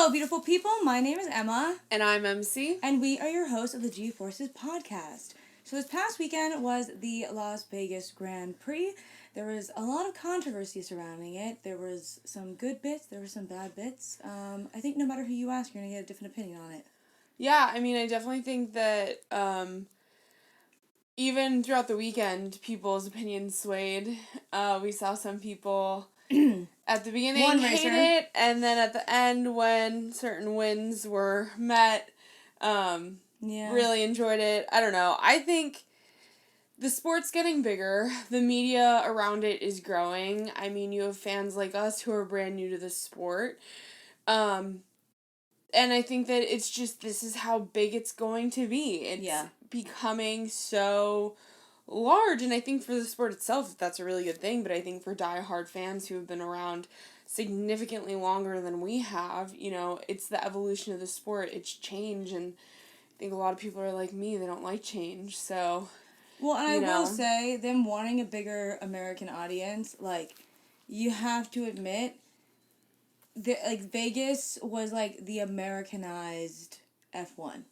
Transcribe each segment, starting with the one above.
Hello, beautiful people. My name is Emma. And I'm MC. And we are your hosts of the G-Forces podcast. So this past weekend was the Las Vegas Grand Prix. There was a lot of controversy surrounding it. There was some good bits. There were some bad bits. I think no matter who you ask, you're going to get a different opinion on it. Yeah, I mean, I definitely think that even throughout the weekend, people's opinions swayed. We saw some people at the beginning hate it, and then at the end, when certain wins were met, really enjoyed it. I don't know. I think the sport's getting bigger. The media around it is growing. I mean, you have fans like us who are brand new to the sport. And I think that it's just, this is how big it's going to be. It's becoming so large, and I think for the sport itself, that's a really good thing, but I think for diehard fans who have been around significantly longer than we have, you know, it's the evolution of the sport, it's change, and I think a lot of people are like me, they don't like change, so... Well, and I will say, them wanting a bigger American audience, like, you have to admit... Vegas was, the Americanized F1.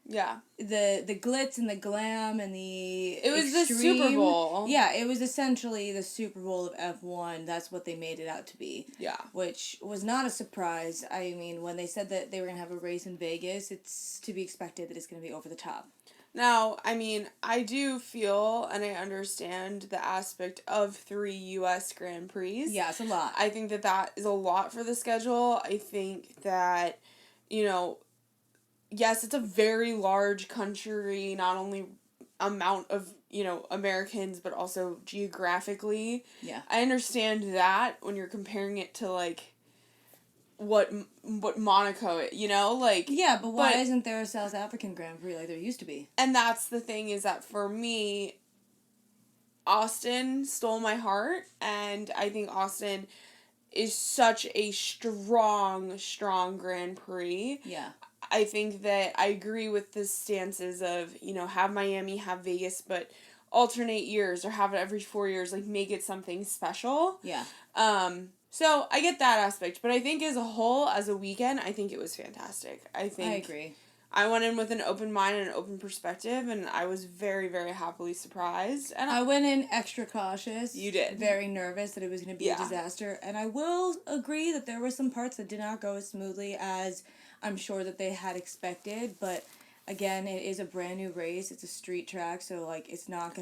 Yeah. The glitz and the glam and the It was the Super Bowl. Yeah, it was essentially the Super Bowl of F1. That's what they made it out to be. Yeah. Which was not a surprise. I mean, when they said that they were going to have a race in Vegas, it's to be expected that it's going to be over the top. Now, I mean, I do feel and I understand the aspect of 3 U.S. Grand Prix. Yeah, it's a lot. I think that is a lot for the schedule. I think that, you know, yes, it's a very large country, not only amount of, you know, Americans, but also geographically. Yeah. I understand that when you're comparing it to, what Monaco, you know, Yeah, but why isn't there a South African Grand Prix like there used to be? And that's the thing, is that for me, Austin stole my heart, and I think Austin is such a strong Grand Prix. Yeah. I think that I agree with the stances of, you know, have Miami, have Vegas, but alternate years, or have it every 4 years, make it something special. Yeah. So I get that aspect, but I think as a whole, as a weekend, I think it was fantastic. I agree. I went in with an open mind and an open perspective, and I was very, very happily surprised. And I went in extra cautious. You did. Very nervous that it was going to be a disaster. And I will agree that there were some parts that did not go as smoothly as I'm sure that they had expected. But, again, it is a brand new race. It's a street track, so, it's not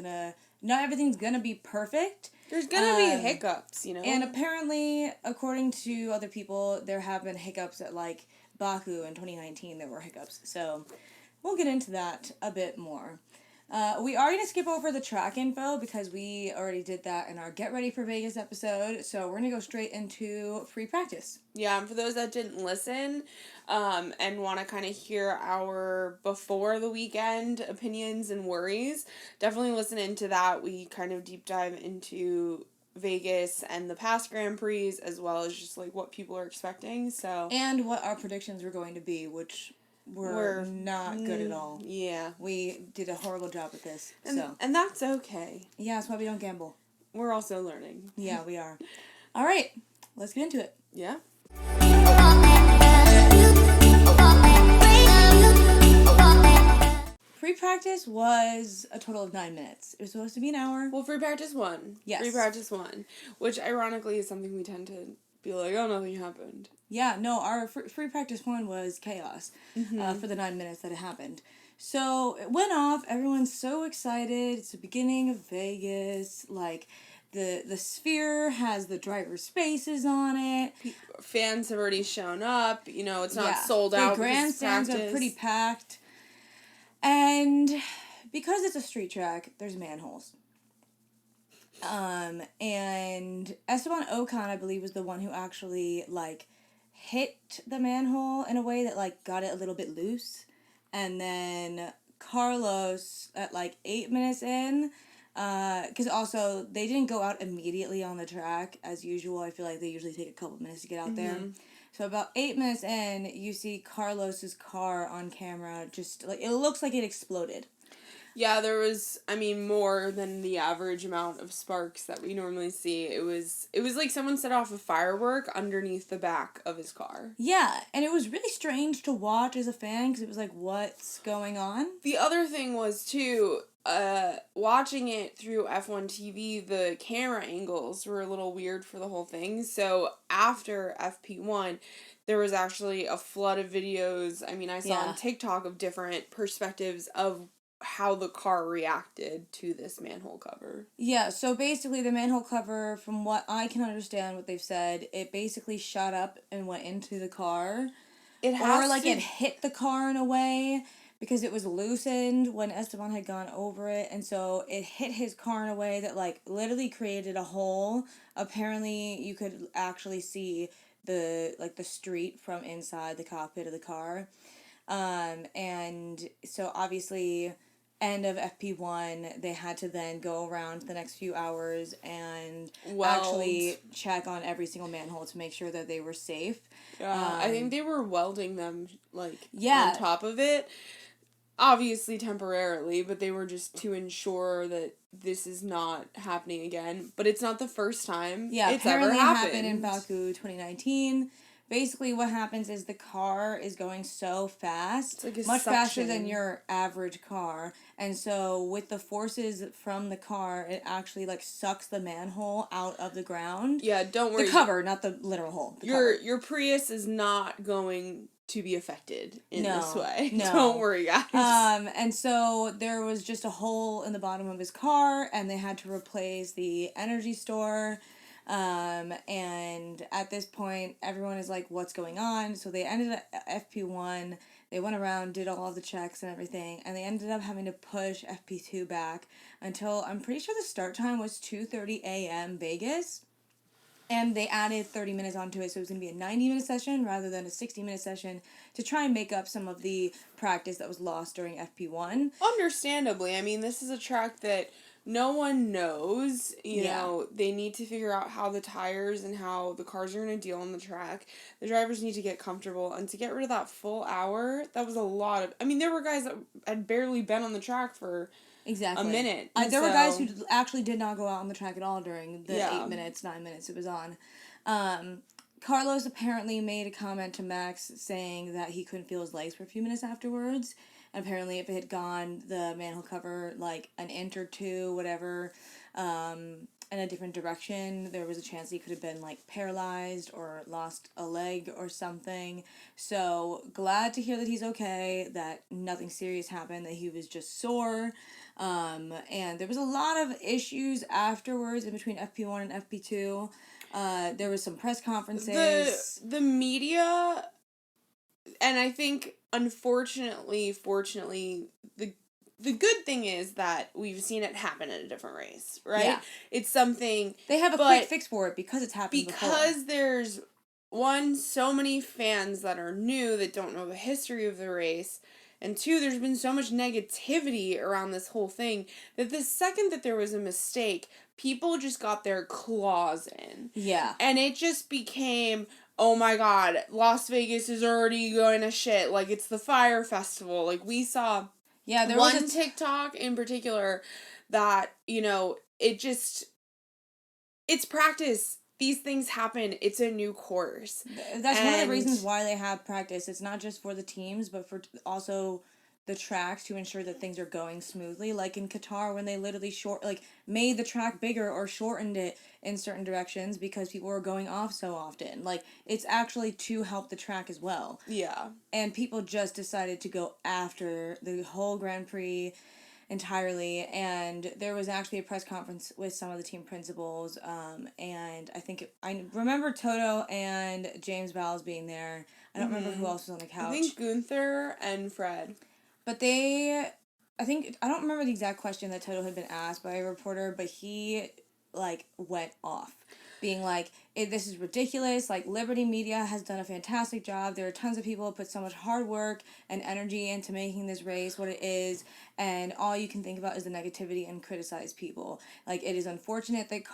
everything's going to be perfect. There's going to be hiccups, you know? And apparently, according to other people, there have been hiccups at, Baku in 2019, there were hiccups. So, we'll get into that a bit more. We are going to skip over the track info because we already did that in our Get Ready for Vegas episode. So, we're going to go straight into free practice. Yeah, and for those that didn't listen and want to kind of hear our before the weekend opinions and worries, definitely listen into that. We kind of deep dive into Vegas and the past Grand Prix, as well as just what people are expecting. So, and what our predictions were going to be, which were not good at all. Yeah, we did a horrible job at this. And that's okay. Yeah, that's why we don't gamble. We're also learning. Yeah, we are. All right, let's get into it. Yeah. Free practice was a total of 9 minutes. It was supposed to be an hour. Well, free practice 1. Yes. Free practice 1, which ironically is something we tend to be like, oh, nothing happened. Yeah, no, our free practice 1 was chaos for the 9 minutes that it happened. So it went off. Everyone's so excited. It's the beginning of Vegas. The Sphere has the driver's spaces on it. Fans have already shown up. You know, it's not sold out. The grandstands are pretty packed. And because it's a street track, there's manholes. And Esteban Ocon, I believe, was the one who actually, hit the manhole in a way that, got it a little bit loose. And then Carlos, at, 8 minutes in, because also, they didn't go out immediately on the track, as usual. I feel like they usually take a couple minutes to get out there. So about 8 minutes in, you see Carlos's car on camera just, it looks like it exploded. Yeah, there was, I mean, more than the average amount of sparks that we normally see. It was like someone set off a firework underneath the back of his car. Yeah, and it was really strange to watch as a fan because it was like, what's going on? The other thing was, too, watching it through F1 TV, the camera angles were a little weird for the whole thing. So after FP1, there was actually a flood of videos. I mean, I saw on TikTok of different perspectives of how the car reacted to this manhole cover. Yeah, so basically the manhole cover, from what I can understand what they've said, it basically shot up and went into the car. It hit the car in a way because it was loosened when Esteban had gone over it, and so it hit his car in a way that like literally created a hole. Apparently you could actually see the street from inside the cockpit of the car. And so obviously end of FP1, they had to then go around the next few hours and actually check on every single manhole to make sure that they were safe. I think they were welding them, on top of it. Obviously temporarily, but they were just to ensure that this is not happening again. But it's not the first time it's ever happened. It happened in Baku 2019. Basically, what happens is the car is going so fast, much faster than your average car, and so with the forces from the car, it actually sucks the manhole out of the ground. Yeah, don't worry. The cover, not the literal hole. Your Prius is not going to be affected in this way. No. Don't worry, guys. And so there was just a hole in the bottom of his car, and they had to replace the energy store. And at this point, everyone is like, what's going on? So they ended at FP1. They went around, did all of the checks and everything, and they ended up having to push FP2 back until, I'm pretty sure the start time was 2:30 a.m. Vegas. And they added 30 minutes onto it, so it was going to be a 90-minute session rather than a 60-minute session to try and make up some of the practice that was lost during FP1. Understandably. I mean, this is a track that no one knows. You know, they need to figure out how the tires and how the cars are going to deal on the track. The drivers need to get comfortable. And to get rid of that full hour, that was a lot of... I mean, there were guys that had barely been on the track for... Exactly. A minute. There were guys who actually did not go out on the track at all during the 8 minutes, 9 minutes it was on. Carlos apparently made a comment to Max saying that he couldn't feel his legs for a few minutes afterwards. And apparently if it had gone the manhole cover an inch or two, whatever, in a different direction, there was a chance he could have been paralyzed or lost a leg or something. So glad to hear that he's okay, that nothing serious happened, that he was just sore. And there was a lot of issues afterwards in between FP1 and FP2. There was some press conferences. The media, and I think fortunately, the good thing is that we've seen it happen in a different race, right? Yeah. It's something... They have a quick fix for it because it's happened before. Because there's, one, so many fans that are new that don't know the history of the race, and two, there's been so much negativity around this whole thing that the second that there was a mistake, people just got their claws in. Yeah. And it just became... Oh my god, Las Vegas is already going to shit. It's the Fire Festival. We saw... Yeah, there was one TikTok in particular that, it's practice. These things happen. It's a new course. That's one of the reasons why they have practice. It's not just for the teams, but for also the tracks to ensure that things are going smoothly. Like in Qatar, when they literally made the track bigger or shortened it in certain directions because people were going off so often. It's actually to help the track as well. Yeah. And people just decided to go after the whole Grand Prix entirely, and there was actually a press conference with some of the team principals, and I remember Toto and James Bowles being there. I don't remember who else was on the couch. I think Gunther and Fred. But I don't remember the exact question that Toto had been asked by a reporter, but he, went off. Being this is ridiculous, Liberty Media has done a fantastic job, there are tons of people who put so much hard work and energy into making this race what it is, and all you can think about is the negativity and criticize people. It is unfortunate that,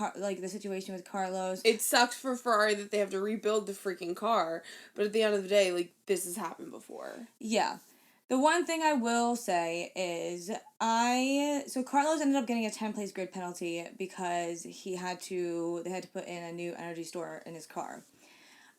the situation with Carlos... It sucks for Ferrari that they have to rebuild the freaking car, but at the end of the day, this has happened before. Yeah. The one thing I will say is so Carlos ended up getting a 10 place grid penalty because they had to put in a new energy store in his car.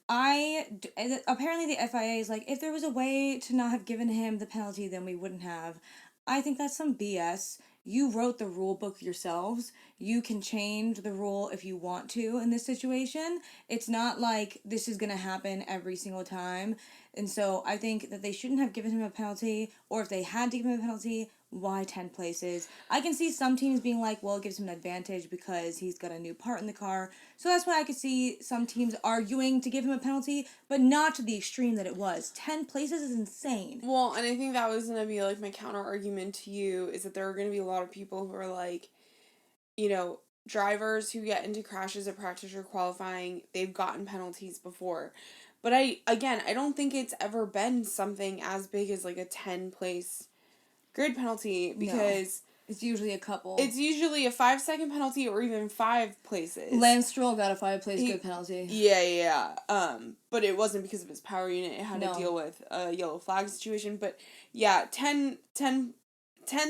Apparently the FIA is like, if there was a way to not have given him the penalty, then we wouldn't have. I think that's some BS. You wrote the rule book yourselves. You can change the rule if you want to in this situation. It's not like this is going to happen every single time. And so I think that they shouldn't have given him a penalty, or if they had to give him a penalty, why 10 places? I can see some teams being like, well, it gives him an advantage because he's got a new part in the car. So that's why I could see some teams arguing to give him a penalty, but not to the extreme that it was. 10 places is insane. Well, and I think that was going to be, like, my counter argument to you, is that there are going to be a lot of people who are like, you know, drivers who get into crashes at practice or qualifying, they've gotten penalties before. But I don't think it's ever been something as big as, like, a 10-place grid penalty, because... No. It's usually a couple. It's usually a 5-second penalty or even 5 places. Lance Stroll got a 5-place grid penalty. Yeah. But it wasn't because of his power unit. It had to deal with a yellow flag situation. But yeah, 10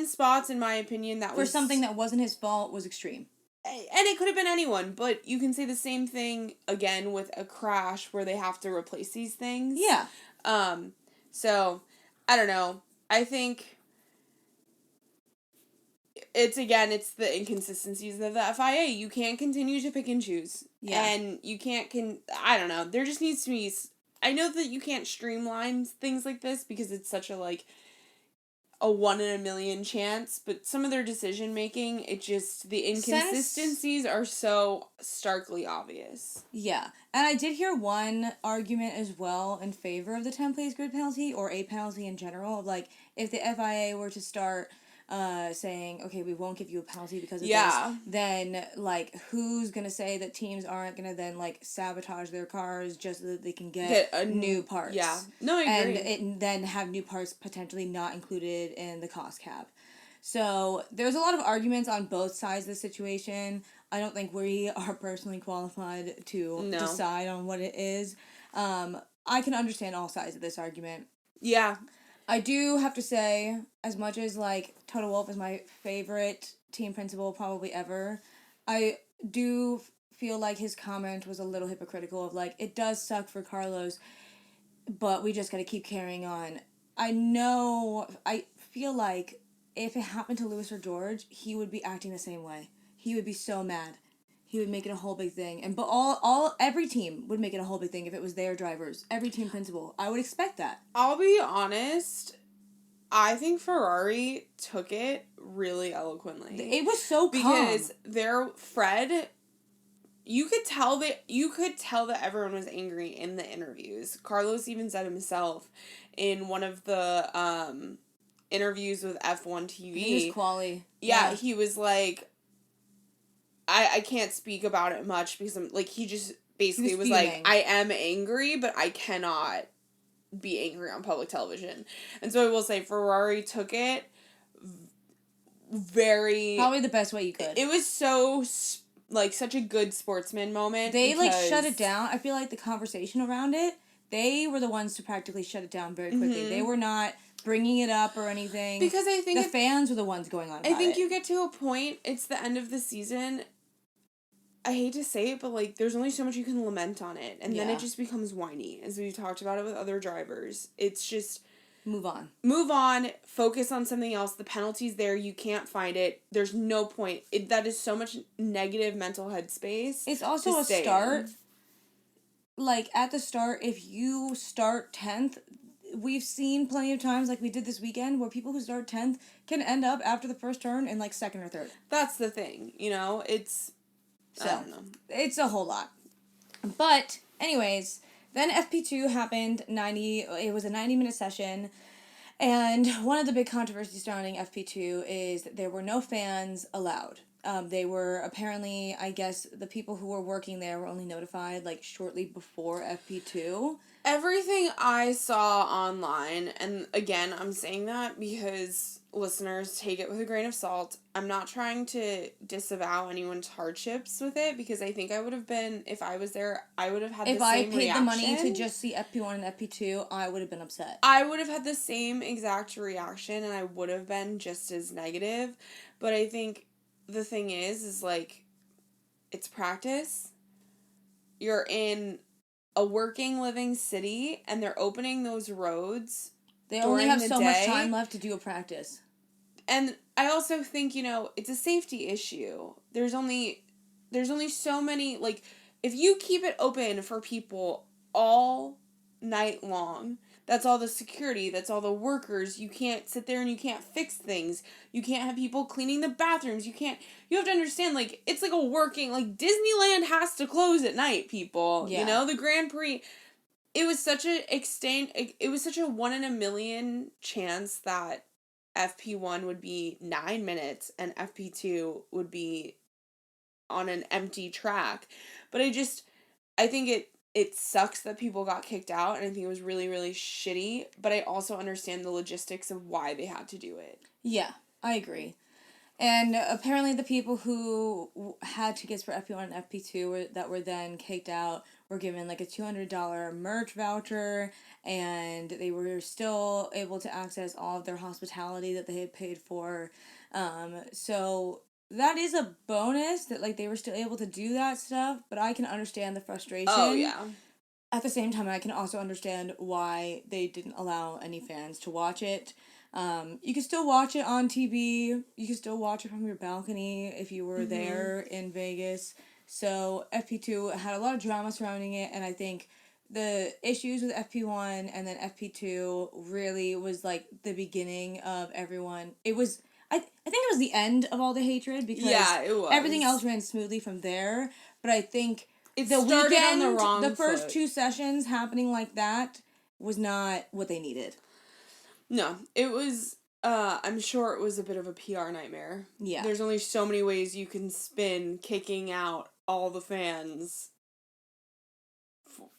spots, in my opinion, that for was... For something that wasn't his fault, was extreme. And it could have been anyone, but you can say the same thing, again, with a crash where they have to replace these things. Yeah. So, I don't know. I think... It's the inconsistencies of the FIA. You can't continue to pick and choose. Yeah. And you can't, I don't know. There just needs to be, I know that you can't streamline things like this because it's such a 1 in a million chance, but some of their decision making, the inconsistencies are so starkly obvious. Yeah. And I did hear one argument as well in favor of the 10-place grid penalty, or a penalty in general, of if the FIA were to start saying, okay, we won't give you a penalty because of this, then, who's gonna say that teams aren't gonna then, sabotage their cars just so that they can get new parts? Yeah. No, I agree. And then have new parts potentially not included in the cost cap. So, there's a lot of arguments on both sides of the situation. I don't think we are personally qualified to decide on what it is. I can understand all sides of this argument. Yeah. I do have to say, as much as, Toto Wolff is my favorite team principal probably ever, I do feel like his comment was a little hypocritical of, it does suck for Carlos, but we just gotta keep carrying on. I feel like if it happened to Lewis or George, he would be acting the same way. He would be so mad. He would make it a whole big thing. Every team would make it a whole big thing if it was their drivers. Every team principal. I would expect that. I'll be honest, I think Ferrari took it really eloquently. It was so calm. Because Fred, you could tell that everyone was angry in the interviews. Carlos even said himself in one of the interviews with F1 TV. He was quali. Yeah, he was like, I can't speak about it much because he just basically was like, I am angry, but I cannot be angry on public television. And so I will say Ferrari took it very... Probably the best way you could. It was so, such a good sportsman moment. They, shut it down. I feel like the conversation around it, they were the ones to practically shut it down very quickly. Mm-hmm. They were not bringing it up or anything. Because I think... The fans were the ones going on about it. I think you get to a point, it's the end of the season... I hate to say it, but, there's only so much you can lament on it. And then it just becomes whiny, as we've talked about it with other drivers. It's just... Move on. Move on. Focus on something else. The penalty's there. You can't find it. There's no point. That is so much negative mental headspace. It's also a start. At the start, if you start 10th... We've seen plenty of times, we did this weekend, where people who start 10th can end up, after the first turn, in, 2nd or 3rd. That's the thing. It's... So, I don't know. It's a whole lot. But, anyways, then FP2 happened, it was a 90-minute session, and one of the big controversies surrounding FP2 is that there were no fans allowed. They were apparently, I guess, the people who were working there were only notified, shortly before FP2. Everything I saw online, and again, I'm saying that because listeners, take it with a grain of salt. I'm not trying to disavow anyone's hardships with it, because I think I would have been, if I was there, I would have had the same reaction. If I paid the money to just see FP1 and FP2, I would have been upset. I would have had the same exact reaction, and I would have been just as negative. But I think the thing is like, it's practice. You're in a working, living city, and they're opening those roads. They only have so much time left to do a practice. And I also think, it's a safety issue. There's only so many, like, if you keep it open for people all night long, that's all the security, that's all the workers. You can't sit there and you can't fix things. You can't have people cleaning the bathrooms. You have to understand, like, it's like a working, like, Disneyland has to close at night, people. Yeah. The Grand Prix. It was such a 1 in a million chance that FP1 would be 9 minutes and FP2 would be on an empty track. But I think it sucks that people got kicked out, and I think it was really, really shitty, but I also understand the logistics of why they had to do it. Yeah, I agree. And apparently the people who had tickets for FP1 and FP2 that were then kicked out were given like a $200 merch voucher, and they were still able to access all of their hospitality that they had paid for. So that is a bonus that like they were still able to do that stuff, but I can understand the frustration. Oh, yeah. At the same time, I can also understand why they didn't allow any fans to watch it. You can still watch it on TV. You can still watch it from your balcony if you were there in Vegas. So FP2 had a lot of drama surrounding it, and I think the issues with FP1 and then FP2 really was like the beginning of everyone. It was, I think it was the end of all the hatred, because it was. Everything else ran smoothly from there, but I think it started on the wrong the first foot. 2 sessions happening like that was not what they needed. No, it was, I'm sure it was a bit of a PR nightmare. Yeah. There's only so many ways you can spin kicking out all the fans.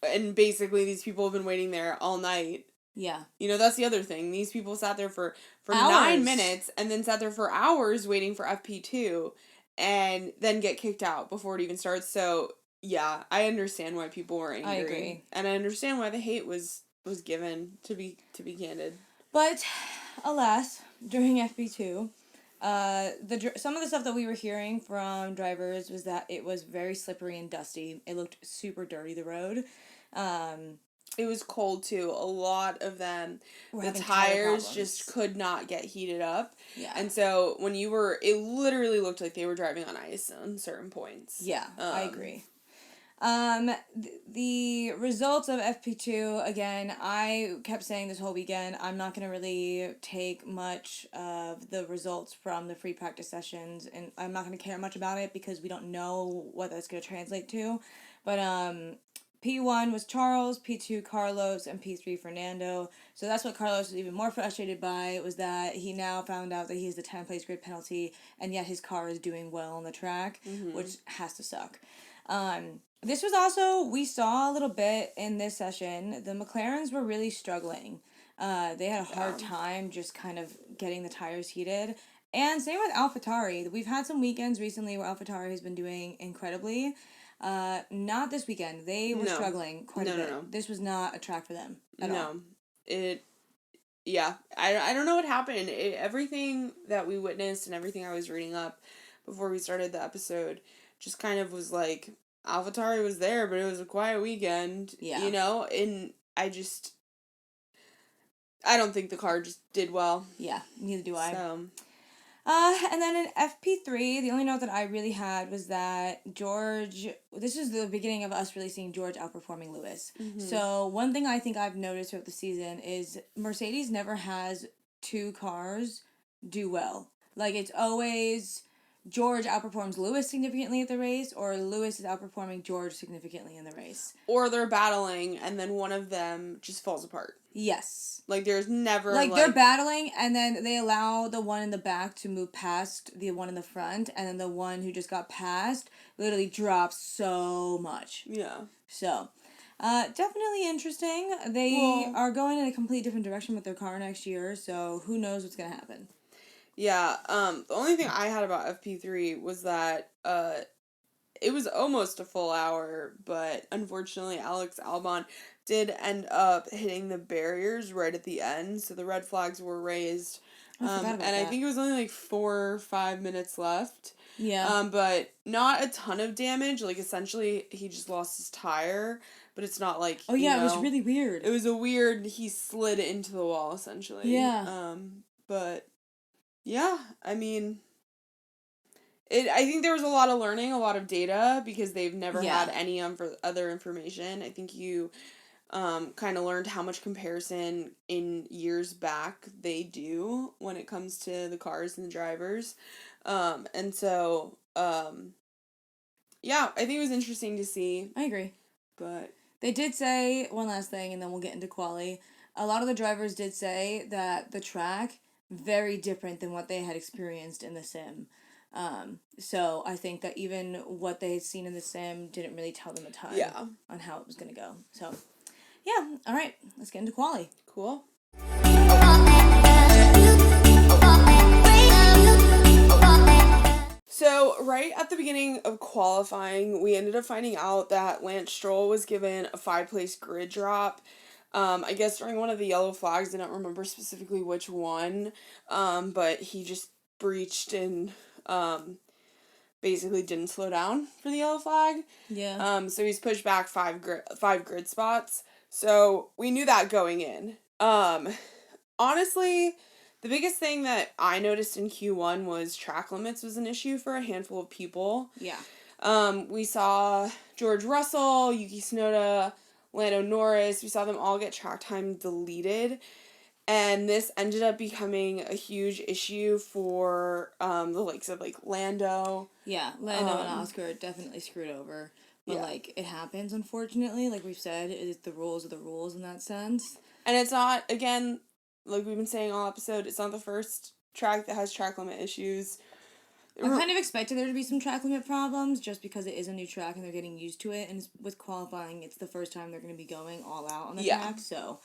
And basically these people have been waiting there all night. Yeah. That's the other thing. These people sat there for hours. 9 minutes and then sat there for hours waiting for FP2 and then get kicked out before it even starts. So, yeah, I understand why people were angry. I agree. And I understand why the hate was given, to be candid. But, alas, during FP2, some of the stuff that we were hearing from drivers was that it was very slippery and dusty. It looked super dirty, the road. It was cold, too. A lot of them, the tires just could not get heated up. Yeah. And so, it literally looked like they were driving on ice on certain points. Yeah, I agree. The results of FP2, again, I kept saying this whole weekend, I'm not going to really take much of the results from the free practice sessions, and I'm not going to care much about it because we don't know what that's going to translate to. But, P1 was Charles, P2 Carlos, and P3 Fernando. So that's what Carlos was even more frustrated by, was that he now found out that he has the 10th place grid penalty, and yet his car is doing well on the track, which has to suck. This was also, we saw a little bit in this session, the McLarens were really struggling. They had a hard time just kind of getting the tires heated. And same with AlphaTauri. We've had some weekends recently where AlphaTauri has been doing incredibly. Not this weekend. They were struggling quite a bit. No. This was not a track for them at all. Yeah. I don't know what happened. Everything that we witnessed and everything I was reading up before we started the episode just kind of was like, AlphaTauri was there, but it was a quiet weekend. Yeah. And I don't think the car just did well. Yeah, neither do I. So. And then in FP3, the only note that I really had was that this is the beginning of us really seeing George outperforming Lewis. Mm-hmm. So one thing I think I've noticed throughout the season is Mercedes never has 2 cars do well. Like, it's always George outperforms Lewis significantly at the race, or Lewis is outperforming George significantly in the race. Or they're battling, and then one of them just falls apart. Yes. Like, there's never, they're battling, and then they allow the one in the back to move past the one in the front, and then the one who just got passed literally drops so much. Yeah. So, definitely interesting. They are going in a completely different direction with their car next year, so who knows what's going to happen. Yeah, the only thing I had about FP3 was that, it was almost a full hour, but unfortunately Alex Albon did end up hitting the barriers right at the end, so the red flags were raised. I forgot about and I that. think it was only like 4 or 5 minutes left. Yeah. But not a ton of damage. Like, essentially, he just lost his tire, but it's not like, Oh yeah, it was really weird. It was a weird, he slid into the wall, essentially. Yeah. But, yeah, I mean... I think there was a lot of learning, a lot of data, because they've never had any other information. I think you kind of learned how much comparison in years back they do when it comes to the cars and the drivers. And so, yeah, I think it was interesting to see. I agree. But they did say, one last thing, and then we'll get into quali. A lot of the drivers did say that the track, very different than what they had experienced in the sim. So I think that even what they had seen in the sim didn't really tell them a ton on how it was going to go. So, yeah, all right, let's get into quali. Cool. So, right at the beginning of qualifying, we ended up finding out that Lance Stroll was given a 5-place grid drop. I guess during one of the yellow flags, I don't remember specifically which one, but he just breached and basically didn't slow down for the yellow flag. Yeah. So he's pushed back 5 grid spots. So we knew that going in. Honestly, the biggest thing that I noticed in Q1 was track limits was an issue for a handful of people. Yeah. We saw George Russell, Yuki Tsunoda, Lando Norris. We saw them all get track time deleted. And this ended up becoming a huge issue for the likes of, like, Lando. Yeah, Lando and Oscar definitely screwed over. But, like, it happens, unfortunately. Like we've said, the rules are the rules in that sense. And it's not, again, like we've been saying all episode, it's not the first track that has track limit issues. I kind of expected there to be some track limit problems just because it is a new track and they're getting used to it. And with qualifying, it's the first time they're going to be going all out on the track. So,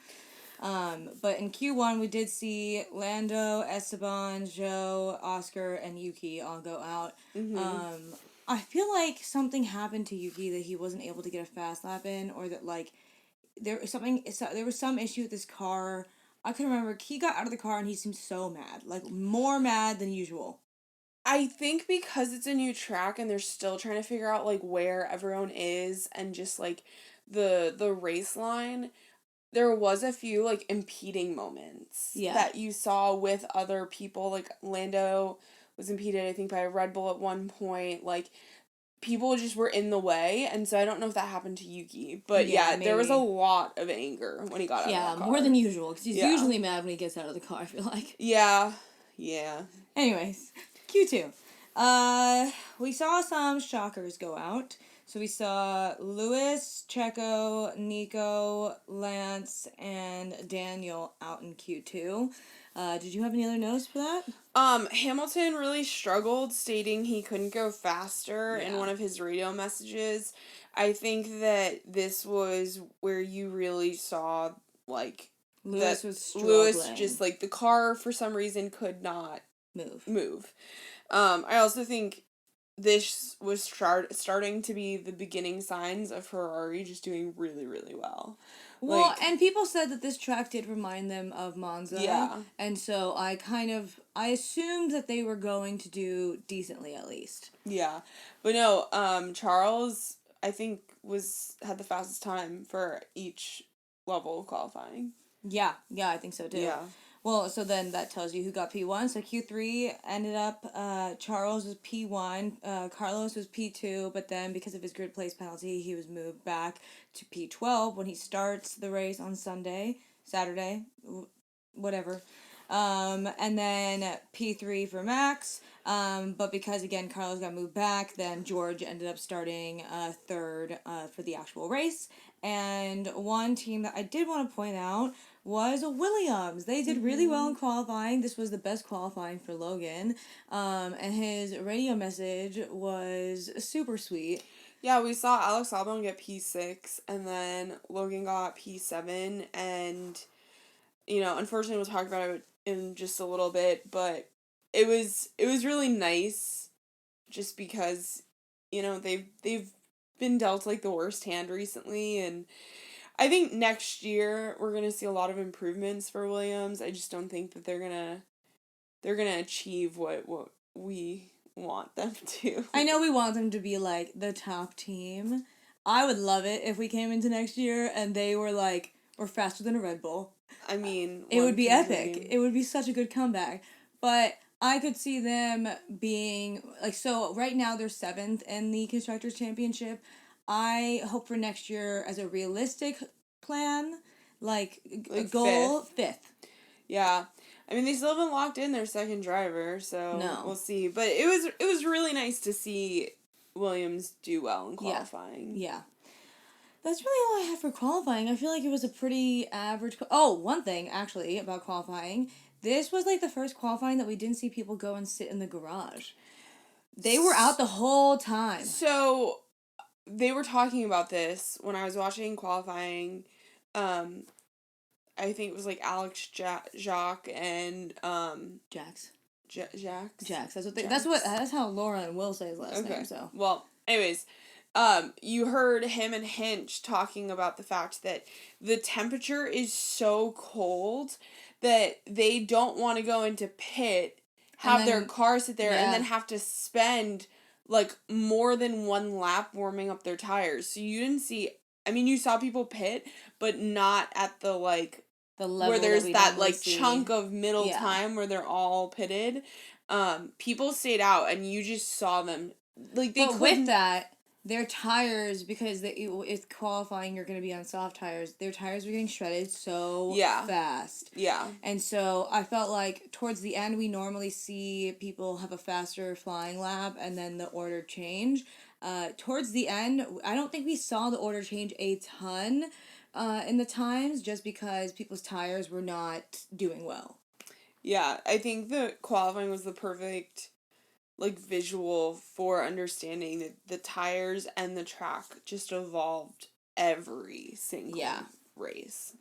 but in Q1, we did see Lando, Esteban, Joe, Oscar, and Yuki all go out. Mm-hmm. I feel like something happened to Yuki that he wasn't able to get a fast lap in, or that, like, there was some issue with his car. I can remember he got out of the car and he seemed so mad, like more mad than usual. I think because it's a new track and they're still trying to figure out, like, where everyone is and just, like, the race line, there was a few, like, impeding moments that you saw with other people. Like, Lando was impeded, I think, by a Red Bull at one point. Like, people just were in the way, and so I don't know if that happened to Yuki. But yeah, there was a lot of anger when he got out of the car. Yeah, more than usual, because he's usually mad when he gets out of the car, I feel like. Yeah. Anyways, Q2. We saw some shockers go out. So we saw Lewis, Checo, Nico, Lance, and Daniel out in Q2. Did you have any other notes for that? Hamilton really struggled, stating he couldn't go faster in one of his radio messages. I think that this was where you really saw, like, Lewis was struggling. Lewis just, like, the car for some reason could not move. I also think this was starting to be the beginning signs of Ferrari just doing really, really well. Well, like, and people said that this track did remind them of Monza. Yeah. And so I assumed that they were going to do decently at least. Yeah. But no, Charles, I think, had the fastest time for each level of qualifying. Yeah, I think so too. Yeah. Well, so then that tells you who got P1. So Q3 ended up, Charles was P1, Carlos was P2, but then because of his grid place penalty, he was moved back to P12 when he starts the race on Saturday, whatever. And then P3 for Max, but because, again, Carlos got moved back, then George ended up starting third for the actual race. And one team that I did want to point out was Williams. They did really well in qualifying. This was the best qualifying for Logan. And his radio message was super sweet. Yeah, we saw Alex Albon get P6, and then Logan got P7, and, you know, unfortunately we'll talk about it in just a little bit, but it was really nice, just because, they've been dealt like the worst hand recently, and I think next year we're gonna see a lot of improvements for Williams. I just don't think that they're gonna achieve what we want them to. I know we want them to be like the top team. I would love it if we came into next year and they were like, we're faster than a Red Bull. I mean, it would be epic. It would be such a good comeback. But I could see them being like, so right now they're 7th in the Constructors' Championship. I hope for next year, as a realistic plan, like a goal, 5th. Yeah. I mean, they still haven't locked in their second driver, so we'll see. But it was really nice to see Williams do well in qualifying. Yeah. That's really all I have for qualifying. I feel like it was a pretty average... one thing, actually, about qualifying. This was, like, the first qualifying that we didn't see people go and sit in the garage. They were out the whole time. So, they were talking about this when I was watching qualifying. I think it was, like, Alex Jacques and... Jax. Jax? That's how Laura and Will say his last name, so... Well, anyways... you heard him and Hinch talking about the fact that the temperature is so cold that they don't want to go into pit, have their car sit there, and then have to spend, like, more than one lap warming up their tires. So you didn't see... I mean, you saw people pit, but not at the, like... the level where there's that, like, see. chunk of middle time where they're all pitted. People stayed out, and you just saw them... Like, they couldn't... with that... Their tires, because it's qualifying, you're going to be on soft tires, their tires were getting shredded so fast. Yeah. And so I felt like towards the end, we normally see people have a faster flying lap and then the order change. Towards the end, I don't think we saw the order change a ton in the times, just because people's tires were not doing well. Yeah, I think the qualifying was the perfect... like, visual for understanding that the tires and the track just evolved every single race.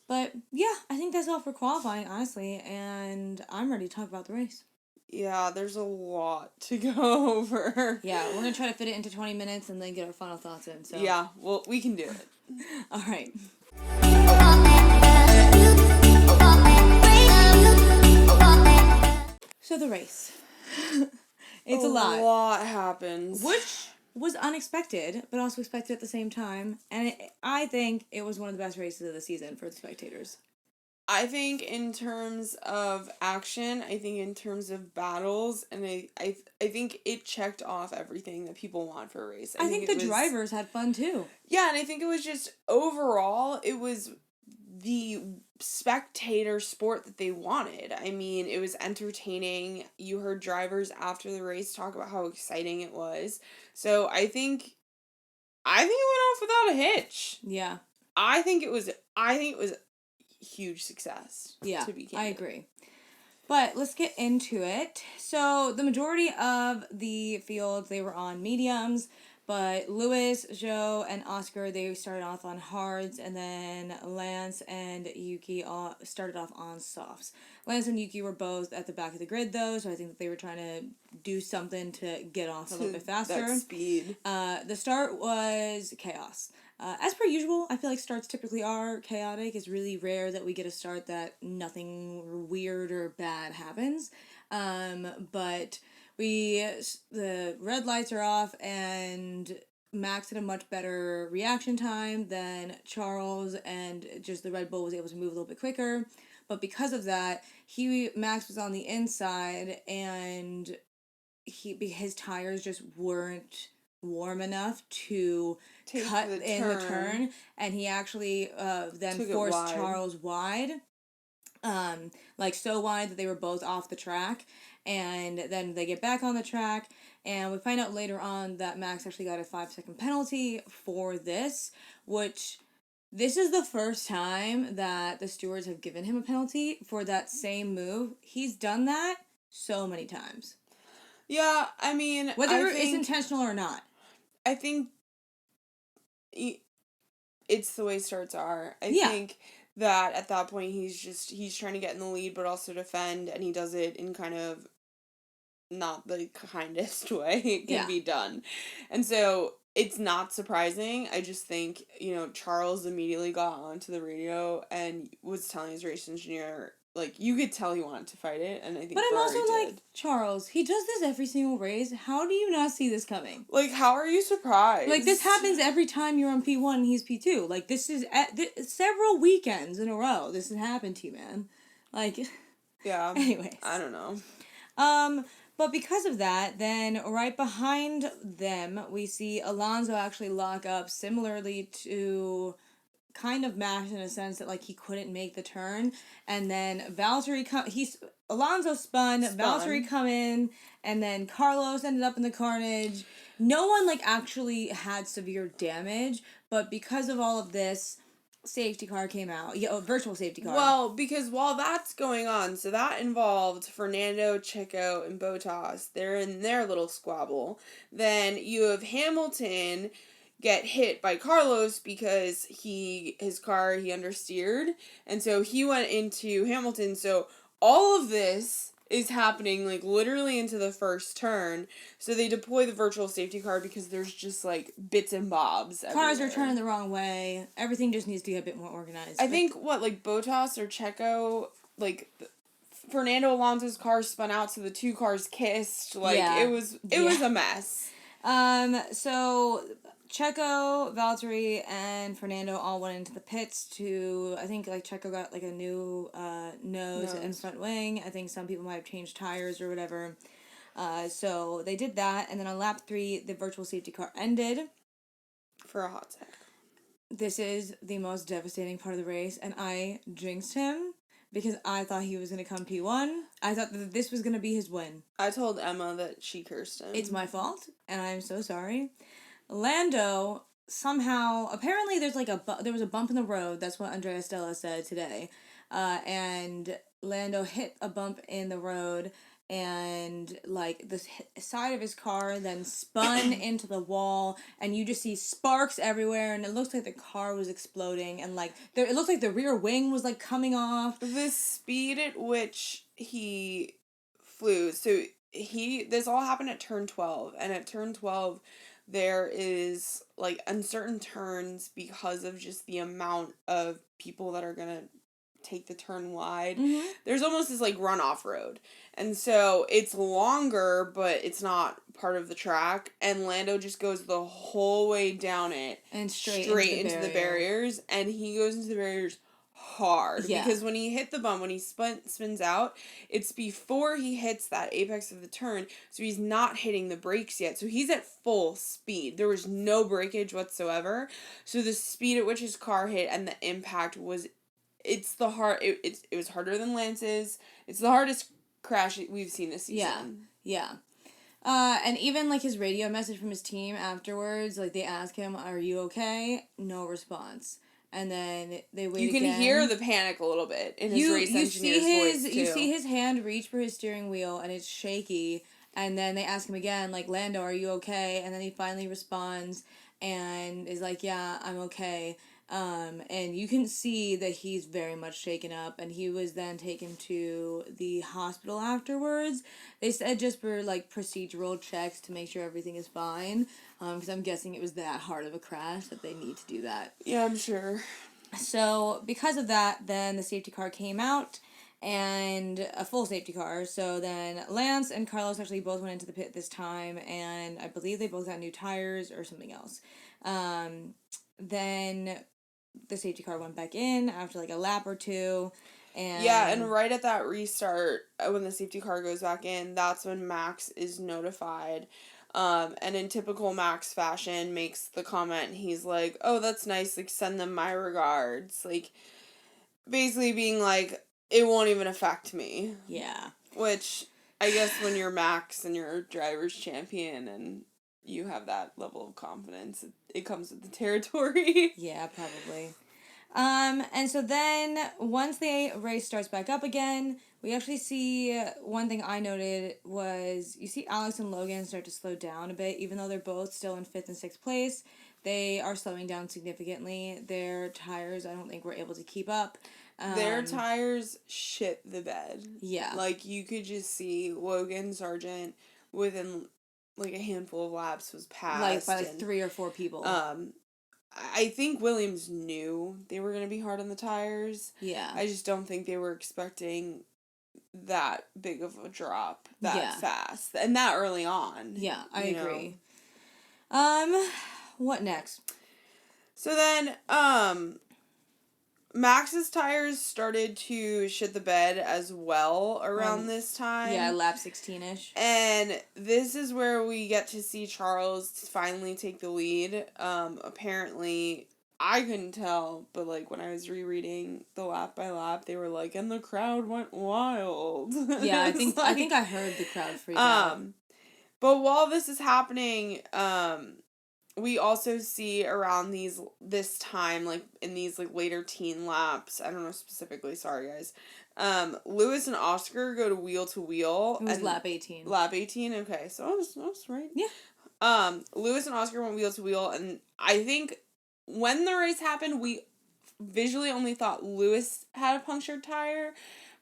But, yeah, I think that's all for qualifying, honestly, and I'm ready to talk about the race. Yeah, there's a lot to go over. Yeah, we're going to try to fit it into 20 minutes and then get our final thoughts in, so... Yeah, well, we can do it. All right. So, the race. It's a lot. A lot happens. Which was unexpected, but also expected at the same time. And I think it was one of the best races of the season for the spectators. I think in terms of action, I think in terms of battles, and I think it checked off everything that people want for a race. I think the drivers had fun too. Yeah, and I think it was just, overall, it was the spectator sport that they wanted. I mean, it was entertaining. You heard drivers after the race talk about how exciting it was. So I think it went off without a hitch. Yeah. I think it was a huge success. Yeah, to be candid. I agree. But let's get into it. So the majority of the fields, they were on mediums. But Lewis, Joe, and Oscar, they started off on hards, and then Lance and Yuki started off on softs. Lance and Yuki were both at the back of the grid, though, so I think that they were trying to do something to get off a little bit faster. That speed. The start was chaos. As per usual, I feel like starts typically are chaotic. It's really rare that we get a start that nothing weird or bad happens. But... the red lights are off, and Max had a much better reaction time than Charles, and just the Red Bull was able to move a little bit quicker. But because of that, Max was on the inside, and his tires just weren't warm enough to cut in the turn, and he actually then forced Charles wide. So wide that they were both off the track. And then they get back on the track, and we find out later on that Max actually got a 5-second penalty for this, which this is the first time that the stewards have given him a penalty for that same move. He's done that so many times. Yeah, I mean... Whether it's intentional or not. I think it's the way starts are. I think that at that point he's trying to get in the lead but also defend, and he does it in kind of not the kindest way it can be done. And so it's not surprising. I just think, Charles immediately got onto the radio and was telling his race engineer, like, you could tell he wanted to fight it, and I think But I'm Ferrari also did. like, Charles, he does this every single race. How do you not see this coming? Like, how are you surprised? Like, this happens every time you're on P1 and he's P2. Like, this is several weekends in a row. This has happened to you, man. Like, yeah. Anyways. I don't know. But because of that, then right behind them, we see Alonso actually lock up similarly to kind of Max in a sense that, like, he couldn't make the turn. And then Alonso spun, Valtteri come in, and then Carlos ended up in the carnage. No one, like, actually had severe damage, but because of all of this, safety car came out. Virtual safety car. Well, because while that's going on, so that involved Fernando, Checo, and Bottas. They're in their little squabble. Then you have Hamilton get hit by Carlos because his car he understeered, and so he went into Hamilton. So all of this is happening, like, literally into the first turn. So they deploy the virtual safety car because there's just, like, bits and bobs everywhere. Cars are turning the wrong way. Everything just needs to get a bit more organized. I think, Bottas or Checo, like, Fernando Alonso's car spun out, so the two cars kissed. Like, it was a mess. So Checo, Valtteri, and Fernando all went into the pits to, I think, like, Checo got, like, a new nose and front wing. I think some people might have changed tires or whatever. So they did that, and then on lap 3, the virtual safety car ended. For a hot sec. This is the most devastating part of the race, and I jinxed him because I thought he was going to come P1. I thought that this was going to be his win. I told Emma that she cursed him. It's my fault, and I'm so sorry. Lando somehow, apparently there was a bump in the road. That's what Andrea Stella said today. And Lando hit a bump in the road, and, like, the side of his car then spun into the wall, and you just see sparks everywhere, and it looks like the car was exploding, and, like, it looked like the rear wing was, like, coming off. The speed at which he flew, so this all happened at turn 12, and at turn 12, there is, like, uncertain turns because of just the amount of people that are gonna take the turn wide. Mm-hmm. There's almost this, like, runoff road. And so it's longer, but it's not part of the track. And Lando just goes the whole way down it. And straight into the barriers. And he goes into the barriers hard. Yeah. Because when he hit the bump, when he spins out, it's before he hits that apex of the turn. So he's not hitting the brakes yet. So he's at full speed. There was no breakage whatsoever. So the speed at which his car hit and the impact was... It was harder than Lance's. It's the hardest crash we've seen this season. Yeah. And even, like, his radio message from his team afterwards, like, they ask him, "Are you okay?" No response. And then they wait again. You can hear the panic a little bit in his race engineer's voice, too. You see his hand reach for his steering wheel, and it's shaky. And then they ask him again, like, "Lando, are you okay?" And then he finally responds and is like, "Yeah, I'm okay." And you can see that he's very much shaken up, and he was then taken to the hospital afterwards. They said just for, like, procedural checks to make sure everything is fine, because I'm guessing it was that hard of a crash that they need to do that. Yeah, I'm sure. So, because of that, then the safety car came out, and a full safety car. So then Lance and Carlos actually both went into the pit this time, and I believe they both got new tires or something else. Then the safety car went back in after, like, a lap or two. And right at that restart, when the safety car goes back in, that's when Max is notified. And in typical Max fashion, makes the comment, he's like, "Oh, that's nice, like, send them my regards." Like, basically being like, it won't even affect me. Yeah. Which, I guess when you're Max and you're a driver's champion and you have that level of confidence, it comes with the territory. Yeah, probably. And so then, once the race starts back up again, we actually see, one thing I noted was, you see Alex and Logan start to slow down a bit, even though they're both still in 5th and 6th place. They are slowing down significantly. Their tires, I don't think, were able to keep up. Their tires shit the bed. Yeah. Like, you could just see Logan Sargent within, like, a handful of laps was passed. Like, by, like, 3 or 4 people. I think Williams knew they were going to be hard on the tires. Yeah. I just don't think they were expecting that big of a drop that fast. And that early on. Yeah, I agree. What next? So then, Max's tires started to shit the bed as well around this time. Yeah, lap 16-ish. And this is where we get to see Charles finally take the lead. Apparently, I couldn't tell, but, like, when I was rereading the lap by lap, they were like, and the crowd went wild. Yeah, I think I heard the crowd freak out. But while this is happening, we also see around this time, like, in these, like, later teen laps, I don't know specifically, sorry, guys, Lewis and Oscar go to wheel. It was lap 18. Lap 18? Okay, so I was right. Yeah. Lewis and Oscar went wheel, and I think when the race happened, we visually only thought Lewis had a punctured tire,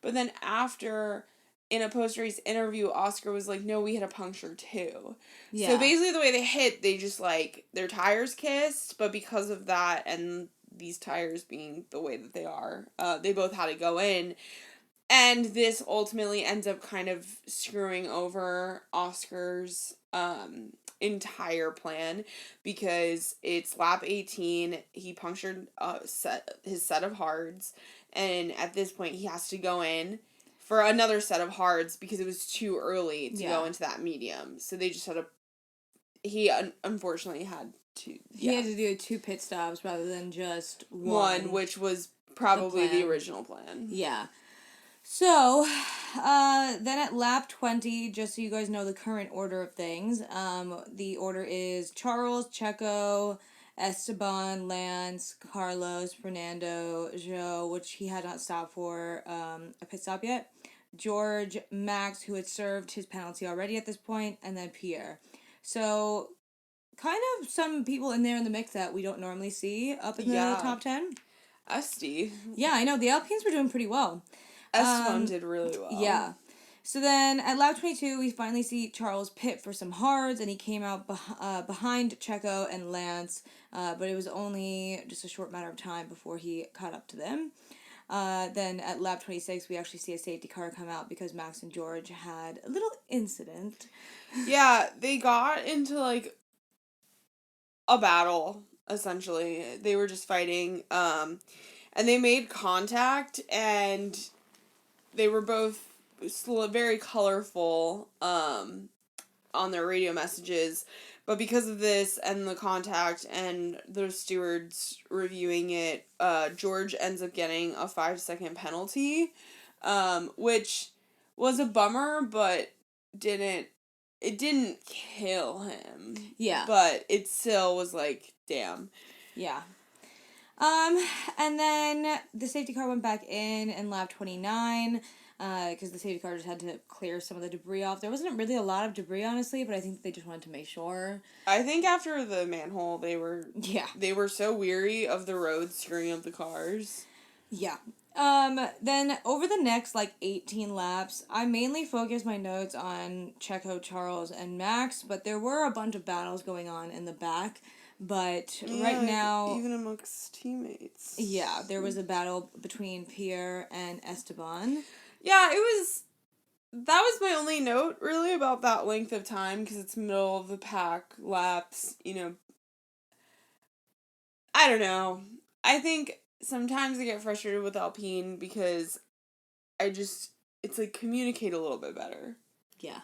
but then after, in a post-race interview, Oscar was like, no, we had a puncture too. Yeah. So basically the way they hit, they just, like, their tires kissed, but because of that and these tires being the way that they are, they both had to go in. And this ultimately ends up kind of screwing over Oscar's entire plan, because it's lap 18, he punctured his set of hards, and at this point he has to go in for another set of hards because it was too early to go into that medium. So they just had to... He unfortunately had to... He had to do 2 pit stops rather than just one, which was probably the original plan. Yeah. So, then at lap 20, just so you guys know the current order of things, the order is Charles, Checo, Esteban, Lance, Carlos, Fernando, Joe, which he had not stopped for a pit stop yet, George, Max, who had served his penalty already at this point, and then Pierre. So, kind of some people in there in the mix that we don't normally see up in the top 10. Esty. Yeah, I know. The Alpines were doing pretty well. Esteban did really well. Yeah. So then at lap 22, we finally see Charles pit for some hards, and he came out behind Checo and Lance, but it was only just a short matter of time before he caught up to them. Then at lap 26, we actually see a safety car come out because Max and George had a little incident. Yeah, they got into, like, a battle, essentially. They were just fighting, and they made contact, and they were both very colorful on their radio messages, but because of this and the contact and the stewards reviewing it, George ends up getting a 5-second penalty, which was a bummer, but it didn't kill him. Yeah. But it still was like, damn. Yeah. And then the safety car went back in lap 29, because the safety car just had to clear some of the debris off. There wasn't really a lot of debris, honestly, but I think they just wanted to make sure. I think after the manhole, they were so weary of the road screwing up the cars. Yeah. Then over the next, 18 laps, I mainly focused my notes on Checo, Charles, and Max, but there were a bunch of battles going on in the back. But right now... Even amongst teammates. Yeah, there was a battle between Pierre and Esteban. Yeah, that was my only note, really, about that length of time, because it's middle of the pack laps, I don't know. I think sometimes I get frustrated with Alpine because it's communicate a little bit better. Yeah.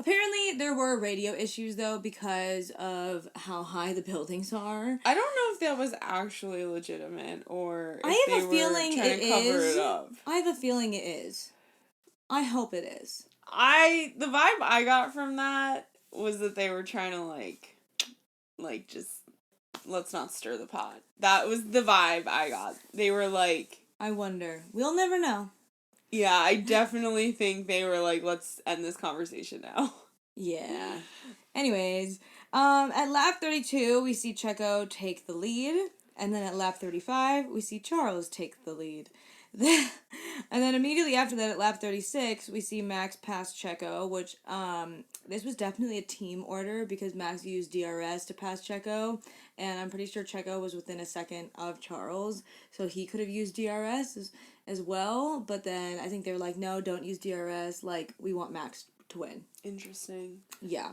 Apparently there were radio issues though because of how high the buildings are. I don't know if that was actually legitimate or if I have a feeling it is. I have a feeling it is. I hope it is. The vibe I got from that was that they were trying to just let's not stir the pot. That was the vibe I got. They were like, I wonder. We'll never know. Yeah, I definitely think they were like, let's end this conversation now. Yeah. Anyways, at lap 32, we see Checo take the lead. And then at lap 35, we see Charles take the lead. And then immediately after that, at lap 36, we see Max pass Checo, which this was definitely a team order because Max used DRS to pass Checo, and I'm pretty sure Checo was within a second of Charles, so he could have used DRS as well, but then I think they were like, no, don't use DRS, like, we want Max to win. Interesting. Yeah.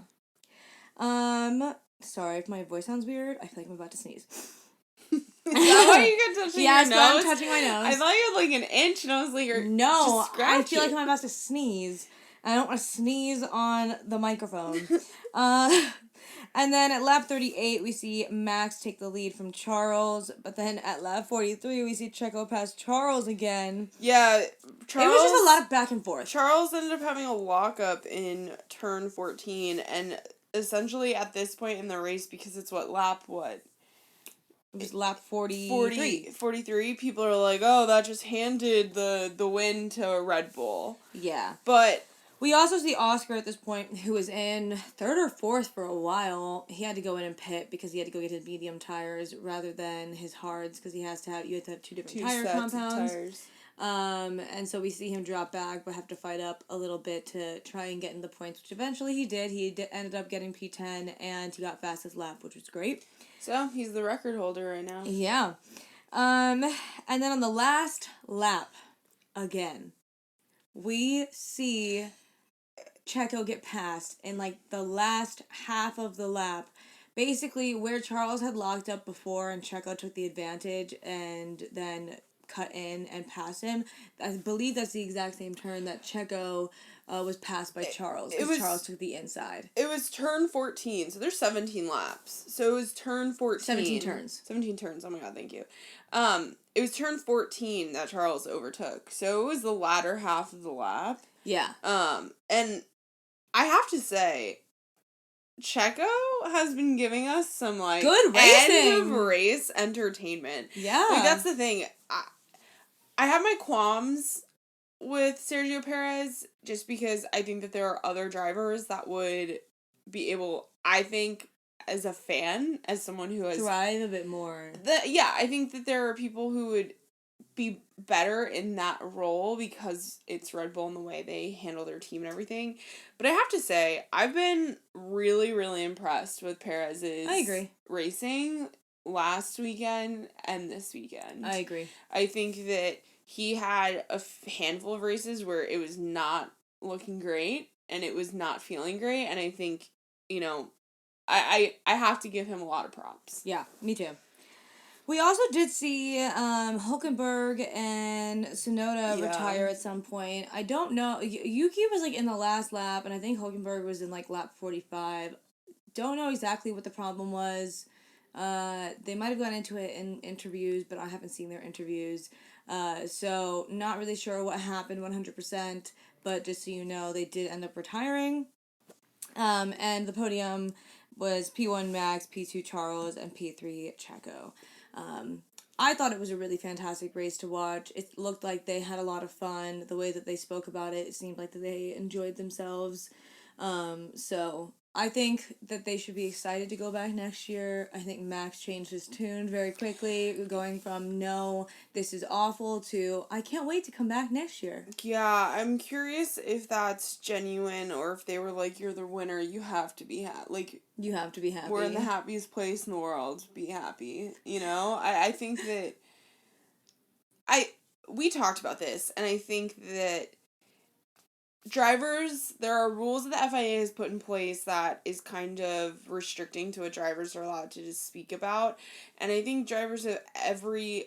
Sorry if my voice sounds weird, I feel like I'm about to sneeze. Is that why you got touching your nose? Yes, I'm touching my nose. I thought you had like an inch, and I was like, no, I feel like I'm about to sneeze. I don't want to sneeze on the microphone. And then at lap 38, we see Max take the lead from Charles. But then at lap 43, we see Checo pass Charles again. Yeah, Charles. It was just a lot of back and forth. Charles ended up having a lockup in turn 14, and essentially at this point in the race, because it's lap what? It was lap 43. 43, people are like, oh, that just handed the win to Red Bull. Yeah. But we also see Oscar at this point, who was in third or fourth for a while. He had to go in and pit because he had to go get his medium tires rather than his hards, because you have to have two different tire compounds. Tires. And so we see him drop back, but have to fight up a little bit to try and get in the points, which eventually he did. He ended up getting P10, and he got fastest lap, which was great. So, he's the record holder right now. Yeah. And then on the last lap, again, we see Checo get passed in, like, the last half of the lap. Basically, where Charles had locked up before and Checo took the advantage and then cut in and passed him. I believe that's the exact same turn that Checo was passed by Charles, because Charles took the inside. It was turn 14, so there's 17 laps. So it was turn 14. 17 turns. 17 turns, oh my god, thank you. It was turn 14 that Charles overtook, so it was the latter half of the lap. Yeah. And I have to say, Checo has been giving us some, like, good racing. End of race entertainment. Yeah. Like, that's the thing. I have my qualms with Sergio Perez just because I think that there are other drivers that would be able, I think, as a fan, as someone who has... thrive a bit more. I think that there are people who would be better in that role because it's Red Bull and the way they handle their team and everything. But I have to say, I've been really, really impressed with Perez's racing last weekend and this weekend. I agree. I think that he had a handful of races where it was not looking great and it was not feeling great, and I think, you know, I have to give him a lot of props. Yeah, me too. We also did see Hülkenberg and Tsunoda retire at some point. I don't know. Yuki was, like, in the last lap, and I think Hülkenberg was in, like, lap 45. Don't know exactly what the problem was. They might have gone into it in interviews, but I haven't seen their interviews. So not really sure what happened 100%, but just so you know, they did end up retiring. And the podium was P1 Max, P2 Charles, and P3 Checo. I thought it was a really fantastic race to watch. It looked like they had a lot of fun. The way that they spoke about it, it seemed like that they enjoyed themselves. So I think that they should be excited to go back next year. I think Max changed his tune very quickly, going from, no, this is awful, to, I can't wait to come back next year. Yeah, I'm curious if that's genuine or if they were like, you're the winner, you have to be happy. Like, you have to be happy. We're in the happiest place in the world. Be happy. You know? I think that... We talked about this, and I think that drivers, there are rules that the FIA has put in place that is kind of restricting to what drivers are allowed to just speak about. And I think drivers have every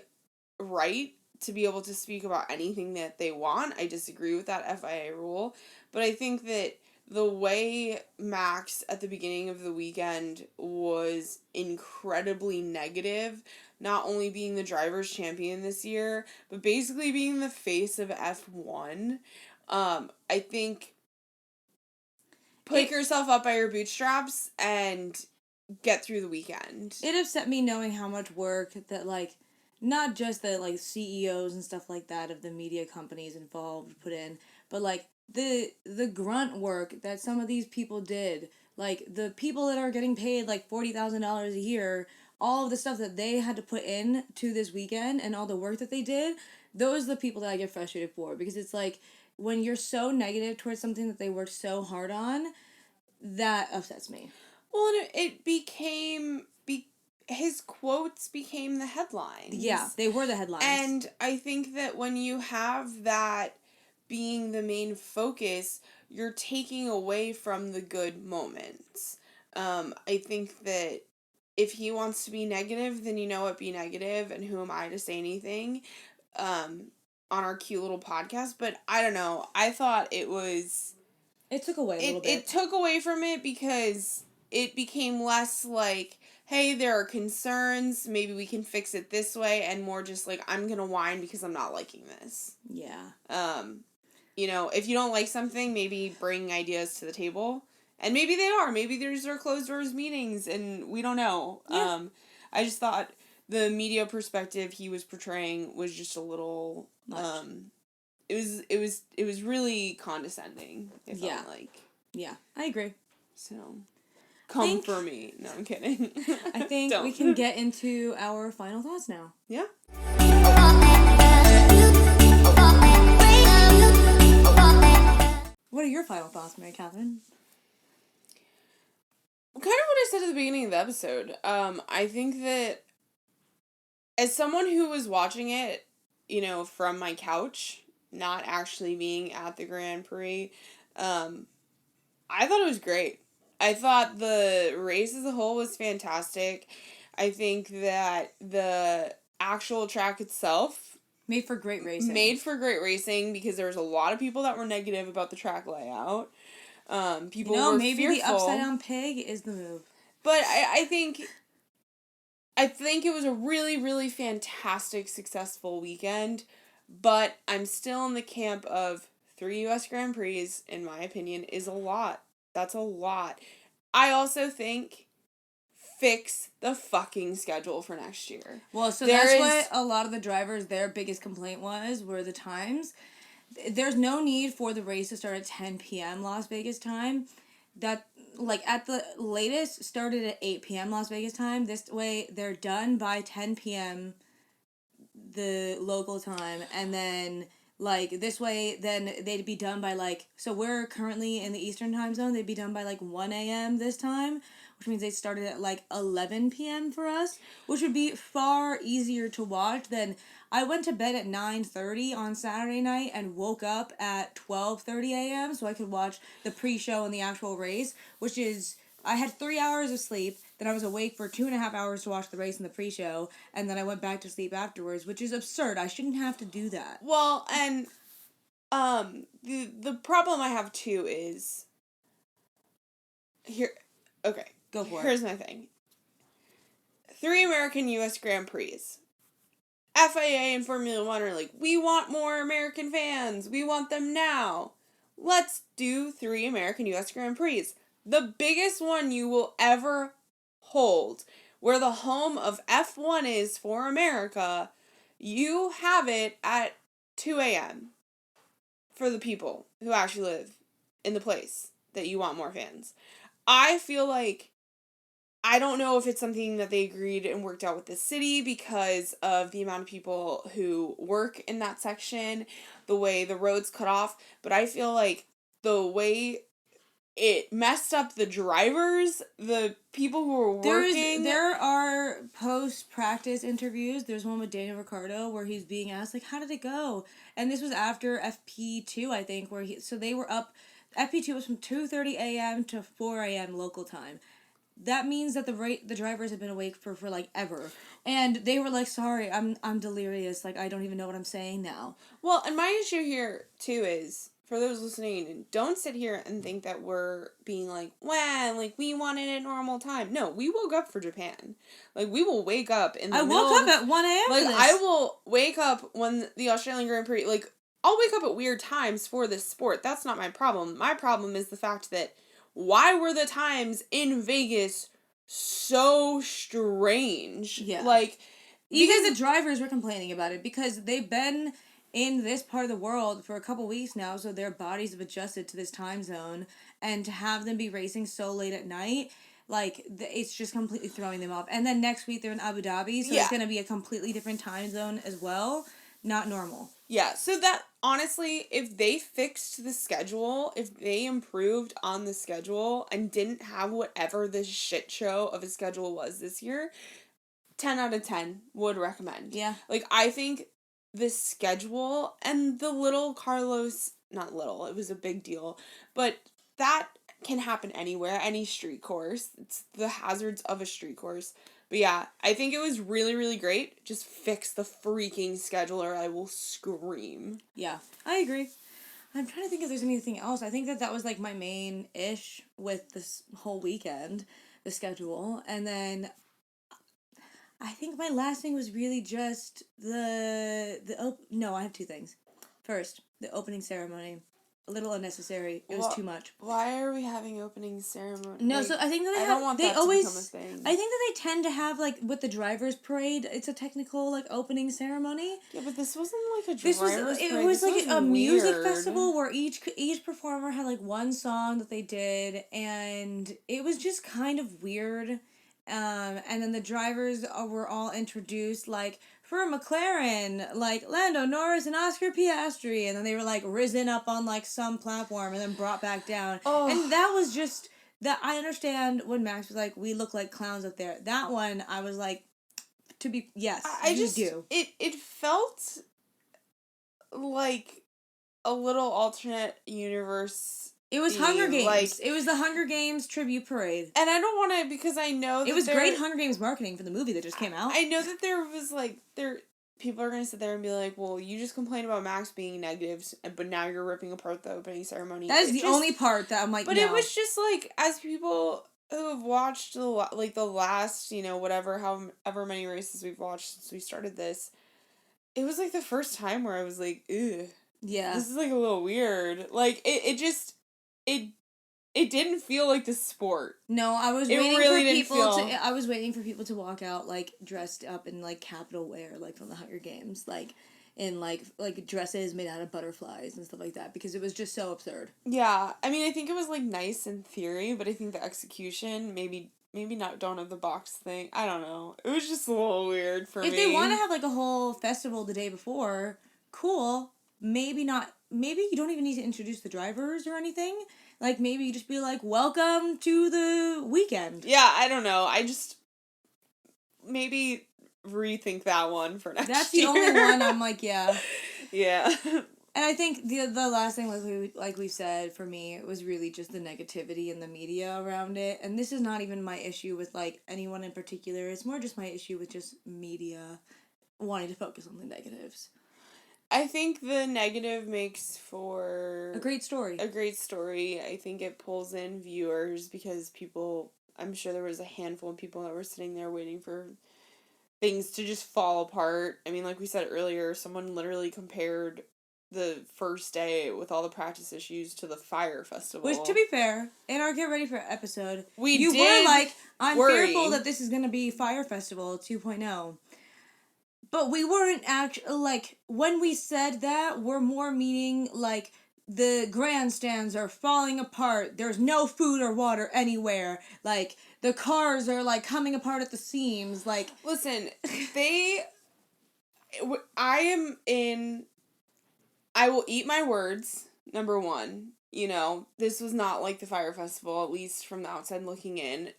right to be able to speak about anything that they want. I disagree with that FIA rule. But I think that the way Max at the beginning of the weekend was incredibly negative, not only being the driver's champion this year, but basically being the face of F1, I think pick yourself up by your bootstraps and get through the weekend. It upset me knowing how much work that, like, not just the, like, CEOs and stuff like that of the media companies involved put in, but, like, the grunt work that some of these people did. Like, the people that are getting paid, like, $40,000 a year all of the stuff that they had to put in to this weekend and all the work that they did, those are the people that I get frustrated for, because it's like when you're so negative towards something that they worked so hard on, that upsets me. Well, and it became his quotes became the headlines. Yeah, they were the headlines. And I think that when you have that being the main focus, you're taking away from the good moments. I think that if he wants to be negative, then you know what, be negative, and who am I to say anything on our cute little podcast? But I don't know. I thought it was... It took away a little bit. It took away from it because it became less like, hey, there are concerns, maybe we can fix it this way, and more just like, I'm gonna whine because I'm not liking this. Yeah. You know, if you don't like something, maybe bring ideas to the table. And maybe they are. Maybe there's our closed doors meetings, and we don't know. Yeah. I just thought the media perspective he was portraying was just a little... Much. It was really condescending. It felt like. Yeah, I agree. So, come for me. No, I'm kidding. I think we can get into our final thoughts now. Yeah. What are your final thoughts, Mary Catherine? Kind of what I said at the beginning of the episode. I think that as someone who was watching it, you know, from my couch, not actually being at the Grand Prix, I thought it was great. I thought the race as a whole was fantastic. I think that the actual track itself... Made for great racing because there was a lot of people that were negative about the track layout. People were maybe fearful. the upside down pig is the move. But I think it was a really, really fantastic, successful weekend. But I'm still in the camp of 3 U.S. Grand Prix, in my opinion, is a lot. That's a lot. I also think fix the fucking schedule for next year. Well, so that's what a lot of the drivers, their biggest complaint were the times. There's no need for the race to start at 10 p.m. Las Vegas time. That, like, at the latest, started at 8 p.m. Las Vegas time. This way, they're done by 10 p.m. the local time, and then... Like, this way, then they'd be done by, like... So, we're currently in the Eastern time zone. They'd be done by, like, 1 a.m. this time, which means they started at, like, 11 p.m. for us, which would be far easier to watch than... I went to bed at 9:30 on Saturday night and woke up at 12:30 a.m. so I could watch the pre-show and the actual race, which is... I had 3 hours of sleep, then I was awake for 2.5 hours to watch the race and the pre-show, and then I went back to sleep afterwards, which is absurd. I shouldn't have to do that. Well, and the problem I have too is here. Okay, go for it. Here's my thing. 3 American U.S. Grand Prix. FIA and Formula One are like, we want more American fans. We want them now. Let's do 3 American U.S. Grand Prix. The biggest one you will ever hold, where the home of F1 is for America, you have it at 2 a.m. for the people who actually live in the place that you want more fans. I feel like, I don't know if it's something that they agreed and worked out with the city because of the amount of people who work in that section, the way the road's cut off, but I feel like the way it messed up the drivers, the people who were working. There are post-practice interviews. There's one with Daniel Ricciardo where he's being asked, like, how did it go? And this was after FP2, I think, so they were up. FP2 was from 2:30 a.m. to 4 a.m. local time. That means that the drivers have been awake for like ever. And they were like, sorry, I'm delirious. Like, I don't even know what I'm saying now. Well, and my issue here, too, is... For those listening, don't sit here and think that we're being like, well, like, we wanted a normal time. No, we woke up for Japan. Like, we will wake up in the middle. I woke up at 1 a.m. Like, I will wake up when the Australian Grand Prix, like, I'll wake up at weird times for this sport. That's not my problem. My problem is the fact that why were the times in Vegas so strange? Yeah. Like, even the drivers were complaining about it because they've been in this part of the world for a couple weeks now, so their bodies have adjusted to this time zone, and to have them be racing so late at night, like, it's just completely throwing them off. And then next week they're in Abu Dhabi, so it's going to be a completely different time zone as well. Not normal. Yeah, so that, honestly, if they fixed the schedule, if they improved on the schedule and didn't have whatever this shit show of a schedule was this year, 10 out of 10 would recommend. Yeah. Like, I think this schedule and the little Carlos, not little, it was a big deal, but that can happen anywhere, any street course. It's the hazards of a street course. But yeah, I think it was really, really great. Just fix the freaking schedule or I will scream. Yeah, I agree. I'm trying to think if there's anything else. I think that was, like, my main ish with this whole weekend, the schedule. And then I think my last thing was really just no, I have two things. First, the opening ceremony. A little unnecessary. It was too much. Why are we having opening ceremony? No, like, so I think that I don't want that to become a thing. I think that they tend to have, like, with the driver's parade, it's a technical, like, opening ceremony. Yeah, but this wasn't like a driver's parade. It was like a music festival where each performer had, like, one song that they did, and it was just kind of weird. And then the drivers were all introduced, like, for McLaren, like, Lando Norris and Oscar Piastri, and then they were, like, risen up on, like, some platform and then brought back down. Oh. And that was just, that I understand when Max was like, we look like clowns up there. That one, I was like, yes, you do. It felt like a little alternate universe. It was Hunger Games. Like, it was the Hunger Games tribute parade. And I don't want to, because I know that it was great Hunger Games marketing for the movie that just came out. I know that there was, like, people are going to sit there and be like, well, you just complained about Max being negatives, but now you're ripping apart the opening ceremony. That is the only part that I'm like, but no. It was just, like, as people who have watched, the last, however many races we've watched since we started this, it was, like, the first time where I was like, ew. Yeah. This is, like, a little weird. Like, it didn't feel like the sport. No, I was waiting for people to walk out, like, dressed up in, like, Capitol wear, like, from the Hunger Games, like, in, like dresses made out of butterflies and stuff like that, because it was just so absurd. Yeah, I mean, I think it was, like, nice in theory, but I think the execution, maybe not Dawn of the Box thing, I don't know. It was just a little weird for me. If they want to have, like, a whole festival the day before, cool. Maybe not. Maybe you don't even need to introduce the drivers or anything. Like, maybe you just be like, welcome to the weekend. Yeah, I don't know. I just maybe rethink that one for next year. That's the only one I'm like, yeah. Yeah. And I think the last thing, like we said, for me, it was really just the negativity in the media around it. And this is not even my issue with, like, anyone in particular. It's more just my issue with just media wanting to focus on the negatives. I think the negative makes for a great story. I think it pulls in viewers because I'm sure there was a handful of people that were sitting there waiting for things to just fall apart. I mean, like we said earlier, someone literally compared the first day with all the practice issues to the Fire Festival. Which, to be fair, in our Get Ready For episode, you were like, I'm fearful that this is going to be Fire Festival 2.0. But we weren't actually, like, when we said that, we're more meaning, like, the grandstands are falling apart, there's no food or water anywhere, like, the cars are, like, coming apart at the seams, like... Listen, I will eat my words, number one. You know, this was not like the Fire Festival, at least from the outside looking in.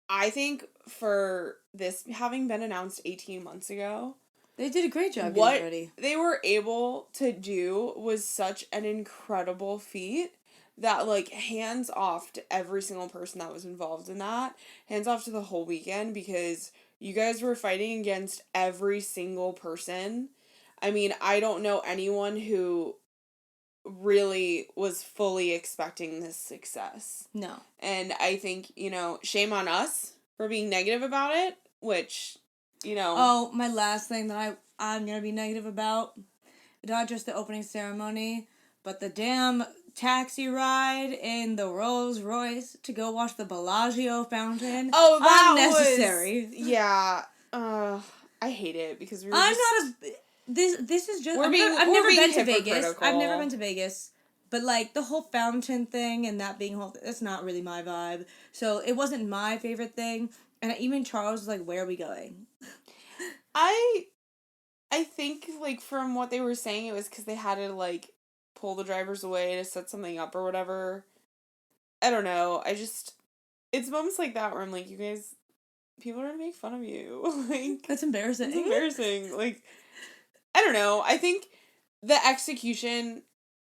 I think for this having been announced 18 months ago, they did a great job getting ready. What they were able to do was such an incredible feat that, like, hands off to every single person that was involved in that. Hands off to the whole weekend, because you guys were fighting against every single person. I mean, I don't know anyone who really was fully expecting this success. No. And I think, shame on us for being negative about it, which, Oh, my last thing that I'm going to be negative about, not just the opening ceremony, but the damn taxi ride in the Rolls Royce to go watch the Bellagio fountain. Oh, that unnecessary. Yeah. I hate it because This is just... I've never been to Vegas. But, like, the whole fountain thing and that being that's not really my vibe. So, it wasn't my favorite thing. And even Charles was like, where are we going? I think, like, from what they were saying, it was because they had to, like, pull the drivers away to set something up or whatever. I don't know. It's moments like that where I'm like, you guys, people are gonna make fun of you. Like, that's embarrassing. It's embarrassing. Like, I don't know. I think the execution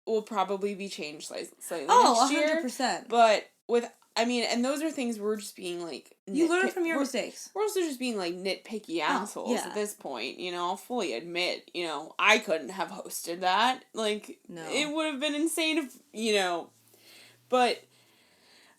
will probably be changed slightly next year. 100%. But and those are things we're just being, like, you learn from your mistakes. We're also just being, like, nitpicky assholes at this point, you know. I'll fully admit, you know, I couldn't have hosted that. Like, no. It would have been insane if, you know. But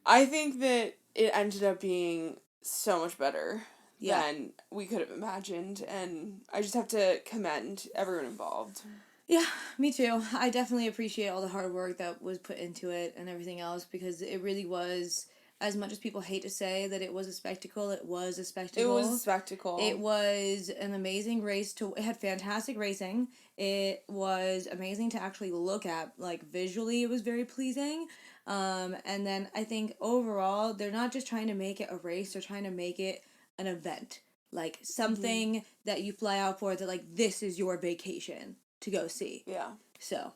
I think that it ended up being so much better than we could have imagined, and I just have to commend everyone involved. Yeah, me too. I definitely appreciate all the hard work that was put into it and everything else, because it really was, as much as people hate to say that it was a spectacle, it was a spectacle. It was a spectacle. It was an amazing race it had fantastic racing. It was amazing to actually look at, like, visually it was very pleasing. And then I think overall, they're not just trying to make it a race, they're trying to make it an event. Like, something that you fly out for, that, like, this is your vacation to go see. Yeah. So,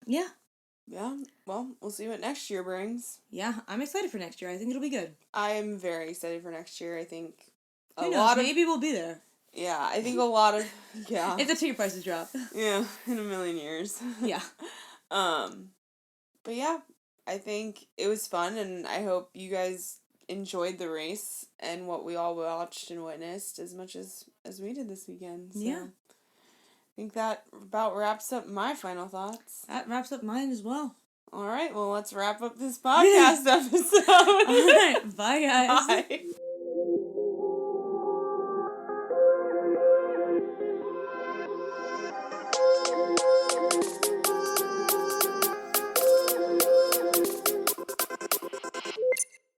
yeah. Yeah, well, we'll see what next year brings. Yeah, I'm excited for next year. I think it'll be good. I am very excited for next year. I think Who knows? Maybe we'll be there. Yeah, I think a lot of... Yeah. If the ticket prices drop. Yeah, in a million years. Yeah. But yeah, I think it was fun, and I hope you guys enjoyed the race and what we all watched and witnessed as much as we did this weekend. So. Yeah. I think that about wraps up my final thoughts. That wraps up mine as well. All right, well, let's wrap up this podcast episode. All right, bye, guys. Bye.